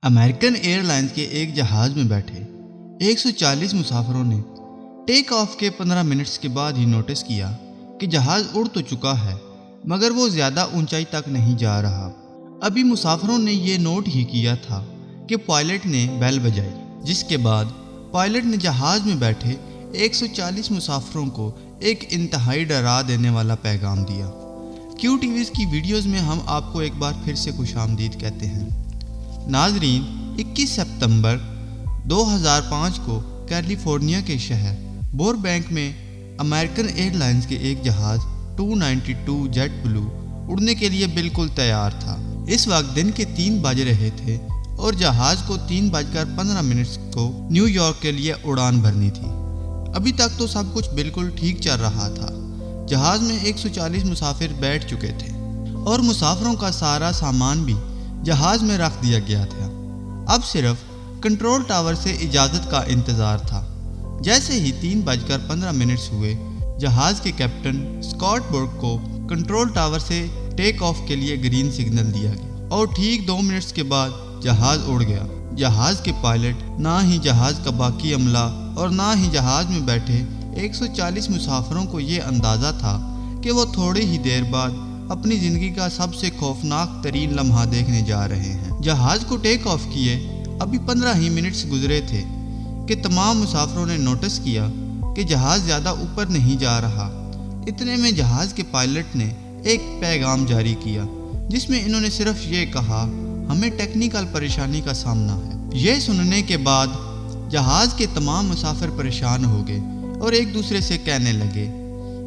American year lines کے ایک جہاز میں بیٹھے 140 مسافروں نے ٹیک آف کے 15 منٹس کے بعد ہی نوٹس کیا کہ جہاز اڑ تو چکا ہے مگر وہ زیادہ اونچائی تک نہیں جا رہا۔ ابھی مسافروں نے یہ نوٹ ہی کیا تھا کہ پائلٹ نے بیل بجائی، جس کے بعد پائلٹ نے جہاز میں بیٹھے 140 مسافروں کو ایک انتہائی ڈرا دینے والا پیغام دیا۔ کیو ٹی ویز کی ویڈیوز میں ہم آپ کو ایک بار پھر سے خوش آمدید کہتے ہیں۔ ناظرین، 21 ستمبر 2005 کو کیلیفورنیا کے شہر بوربینک میں امریکن ایئر لائنز کے ایک جہاز 292 جیٹ بلو اڑنے کے لیے بالکل تیار تھا۔ اس وقت دن کے 3 بج رہے تھے اور جہاز کو 3:15 کو نیو یارک کے لیے اڑان بھرنی تھی۔ ابھی تک تو سب کچھ بالکل ٹھیک چل رہا تھا۔ جہاز میں 140 مسافر بیٹھ چکے تھے اور مسافروں کا سارا سامان بھی جہاز میں رکھ دیا گیا تھا۔ اب صرف کنٹرول ٹاور سے اجازت کا انتظار تھا۔ جیسے ہی 3:15 ہوئے، جہاز کے کیپٹن اسکاٹ برک کو کنٹرول ٹاور سے ٹیک آف کے لیے گرین سگنل دیا گیا اور ٹھیک 2 منٹس کے بعد جہاز اڑ گیا۔ جہاز کے پائلٹ، نہ ہی جہاز کا باقی عملہ اور نہ ہی جہاز میں بیٹھے 140 مسافروں کو یہ اندازہ تھا کہ وہ تھوڑی ہی دیر بعد اپنی زندگی کا سب سے خوفناک ترین لمحہ دیکھنے جا رہے ہیں۔ جہاز کو ٹیک آف کیے ابھی 15 ہی منٹس گزرے تھے کہ تمام مسافروں نے نوٹس کیا کہ جہاز زیادہ اوپر نہیں جا رہا۔ اتنے میں جہاز کے پائلٹ نے ایک پیغام جاری کیا جس میں انہوں نے صرف یہ کہا، ہمیں ٹیکنیکل پریشانی کا سامنا ہے۔ یہ سننے کے بعد جہاز کے تمام مسافر پریشان ہو گئے اور ایک دوسرے سے کہنے لگے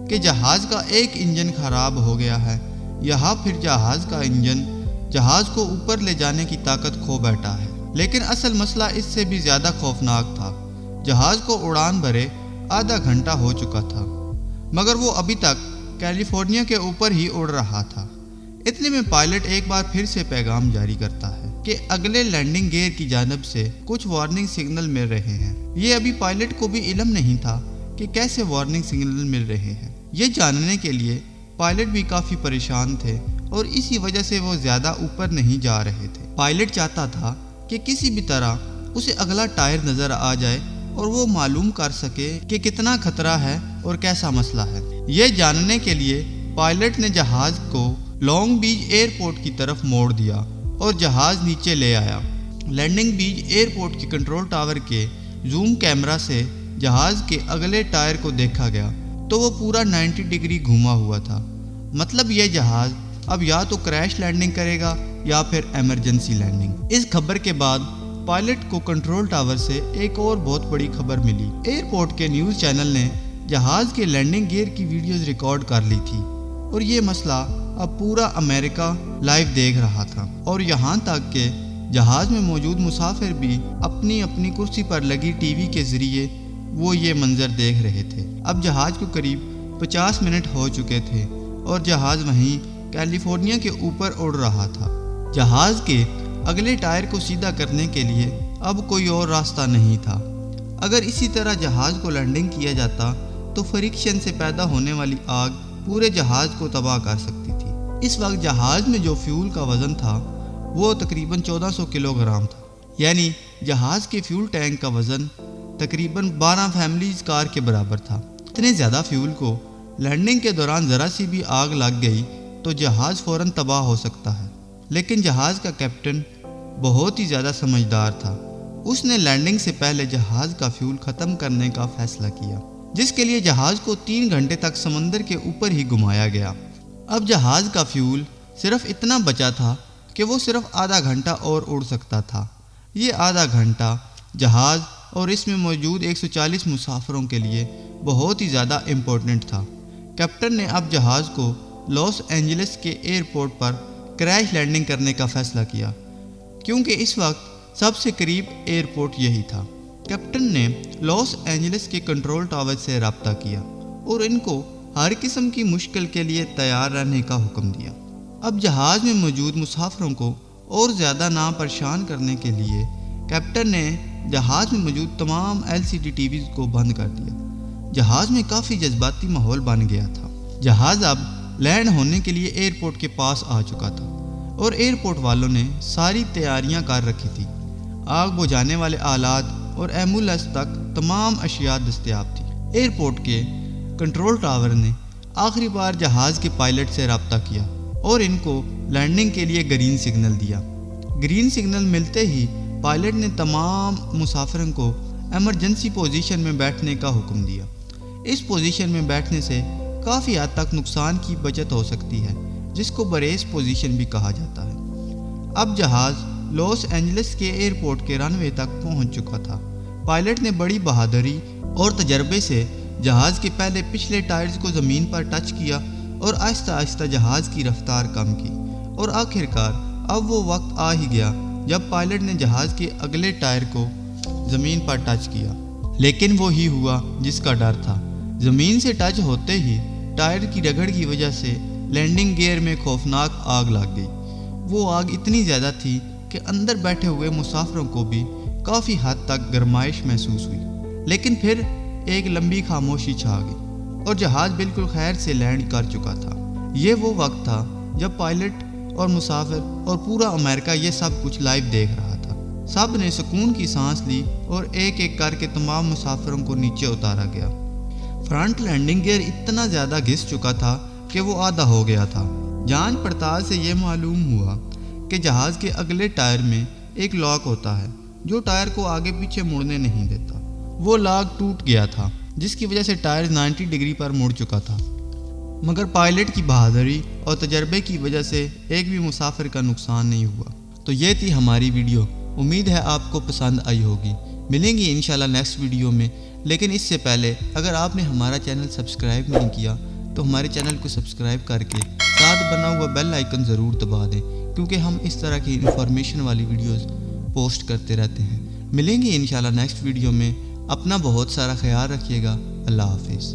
کہ جہاز کا ایک انجن خراب ہو گیا ہے، یہاں پھر جہاز کا انجن جہاز کو اوپر لے جانے کی طاقت کھو بیٹھا ہے۔ لیکن اصل مسئلہ اس سے بھی زیادہ خوفناک تھا۔ جہاز کو اڑان بھرے آدھا گھنٹہ ہو چکا تھا مگر وہ ابھی تک کیلیفورنیا کے اوپر ہی اڑ رہا تھا۔ اتنے میں پائلٹ ایک بار پھر سے پیغام جاری کرتا ہے کہ اگلے لینڈنگ گیئر کی جانب سے کچھ وارننگ سگنل مل رہے ہیں۔ یہ ابھی پائلٹ کو بھی علم نہیں تھا کہ کیسے وارننگ سگنل مل رہے ہیں۔ یہ جاننے کے لیے پائلٹ بھی کافی پریشان تھے اور اسی وجہ سے وہ زیادہ اوپر نہیں جا رہے تھے۔ پائلٹ چاہتا تھا کہ کسی بھی طرح اسے اگلا ٹائر نظر آ جائے اور وہ معلوم کر سکے کہ کتنا خطرہ ہے اور کیسا مسئلہ ہے۔ یہ جاننے کے لیے پائلٹ نے جہاز کو لانگ بیچ ایئرپورٹ کی طرف موڑ دیا اور جہاز نیچے لے آیا۔ لینڈنگ بیچ ایئرپورٹ کے کنٹرول ٹاور کے زوم کیمرہ سے جہاز کے اگلے ٹائر کو دیکھا گیا تو وہ پورا 90 ڈگری گھوما ہوا تھا۔ مطلب یہ جہاز اب یا تو کریش لینڈنگ کرے گا یا پھر ایمرجنسی لینڈنگ۔ اس خبر کے بعد پائلٹ کو کنٹرول ٹاور سے ایک اور بہت بڑی خبر ملی۔ ایئرپورٹ کے نیوز چینل نے جہاز کے لینڈنگ گیئر کی ویڈیوز ریکارڈ کر لی تھی اور یہ مسئلہ اب پورا امریکہ لائیو دیکھ رہا تھا اور یہاں تک کہ جہاز میں موجود مسافر بھی اپنی اپنی کرسی پر لگی ٹی وی کے ذریعے وہ یہ منظر دیکھ رہے تھے۔ اب جہاز کو قریب 50 منٹ ہو چکے تھے اور جہاز وہیں کیلیفورنیا کے اوپر اڑ رہا تھا۔ جہاز کے اگلے ٹائر کو سیدھا کرنے کے لیے اب کوئی اور راستہ نہیں تھا۔ اگر اسی طرح جہاز کو لینڈنگ کیا جاتا تو فریکشن سے پیدا ہونے والی آگ پورے جہاز کو تباہ کر سکتی تھی۔ اس وقت جہاز میں جو فیول کا وزن تھا وہ تقریباً 1400 کلو گرام تھا، یعنی جہاز کے فیول ٹینک کا وزن تقریباً 12 فیملیز کار کے برابر تھا۔ اتنے زیادہ فیول کو لینڈنگ کے دوران ذرا سی بھی آگ لگ گئی تو جہاز فوراً تباہ ہو سکتا ہے۔ لیکن جہاز کا کیپٹن بہت ہی زیادہ سمجھدار تھا۔ اس نے لینڈنگ سے پہلے جہاز کا فیول ختم کرنے کا فیصلہ کیا، جس کے لیے جہاز کو 3 گھنٹے تک سمندر کے اوپر ہی گھمایا گیا۔ اب جہاز کا فیول صرف اتنا بچا تھا کہ وہ صرف آدھا گھنٹہ اور اڑ سکتا تھا۔ یہ آدھا گھنٹہ جہاز اور اس میں موجود 140 مسافروں کے لیے بہت ہی زیادہ امپورٹنٹ تھا۔ کیپٹن نے اب جہاز کو لاس اینجلس کے ایئرپورٹ پر کریش لینڈنگ کرنے کا فیصلہ کیا کیونکہ اس وقت سب سے قریب ایئرپورٹ یہی تھا۔ کیپٹن نے لاس اینجلس کے کنٹرول ٹاور سے رابطہ کیا اور ان کو ہر قسم کی مشکل کے لیے تیار رہنے کا حکم دیا۔ اب جہاز میں موجود مسافروں کو اور زیادہ نہ پریشان کرنے کے لیے کیپٹن نے جہاز میں موجود تمام LCD ٹی ویز کو بند کر دیا۔ جہاز میں کافی جذباتی ماحول بن گیا تھا۔ جہاز اب لینڈ ہونے کے لیے ایئرپورٹ کے پاس آ چکا تھا اور ایئرپورٹ والوں نے ساری تیاریاں کر رکھی تھی۔ آگ بجھانے والے آلات اور ایمبولینس تک تمام اشیاء دستیاب تھی۔ ایئرپورٹ کے کنٹرول ٹاور نے آخری بار جہاز کے پائلٹ سے رابطہ کیا اور ان کو لینڈنگ کے لیے گرین سگنل دیا۔ گرین سگنل ملتے ہی پائلٹ نے تمام مسافروں کو ایمرجنسی پوزیشن میں بیٹھنے کا حکم دیا۔ اس پوزیشن میں بیٹھنے سے کافی حد تک نقصان کی بچت ہو سکتی ہے، جس کو بریس پوزیشن بھی کہا جاتا ہے۔ اب جہاز لاس اینجلس کے ایئرپورٹ کے رن وے تک پہنچ چکا تھا۔ پائلٹ نے بڑی بہادری اور تجربے سے جہاز کے پہلے پچھلے ٹائرز کو زمین پر ٹچ کیا اور آہستہ آہستہ جہاز کی رفتار کم کی، اور آخرکار اب وہ وقت آ ہی گیا جب پائلٹ نے جہاز کے اگلے ٹائر کو زمین پر ٹچ کیا، لیکن وہی ہوا جس کا ڈر تھا۔ زمین سے ٹچ ہوتے ہی ٹائر کی رگڑ کی وجہ سے لینڈنگ گیئر میں خوفناک آگ لگ گئی۔ وہ آگ اتنی زیادہ تھی کہ اندر بیٹھے ہوئے مسافروں کو بھی کافی حد تک گرمائش محسوس ہوئی، لیکن پھر ایک لمبی خاموشی چھا گئی اور جہاز بالکل خیر سے لینڈ کر چکا تھا۔ یہ وہ وقت تھا جب پائلٹ اور مسافر اور پورا امریکہ یہ سب کچھ لائیو دیکھ رہا تھا۔ سب نے سکون کی سانس لی اور ایک ایک کر کے تمام مسافروں کو نیچے اتارا گیا۔ فرنٹ لینڈنگ گیئر اتنا زیادہ گھس چکا تھا کہ وہ آدھا ہو گیا تھا۔ جانچ پڑتال سے یہ معلوم ہوا کہ جہاز کے اگلے ٹائر میں ایک لاک ہوتا ہے جو ٹائر کو آگے پیچھے مڑنے نہیں دیتا۔ وہ لاک ٹوٹ گیا تھا، جس کی وجہ سے ٹائر 90 ڈگری پر مڑ چکا تھا، مگر پائلٹ کی بہادری اور تجربے کی وجہ سے ایک بھی مسافر کا نقصان نہیں ہوا۔ تو یہ تھی ہماری ویڈیو، امید ہے آپ کو پسند آئی ہوگی۔ ملیں گے انشاءاللہ نیکسٹ ویڈیو میں، لیکن اس سے پہلے اگر آپ نے ہمارا چینل سبسکرائب نہیں کیا تو ہمارے چینل کو سبسکرائب کر کے ساتھ بنا ہوا بیل آئیکن ضرور دبا دیں، کیونکہ ہم اس طرح کی انفارمیشن والی ویڈیوز پوسٹ کرتے رہتے ہیں۔ ملیں گے انشاءاللہ نیکسٹ ویڈیو میں، اپنا بہت سارا خیال رکھیے گا۔ اللہ حافظ۔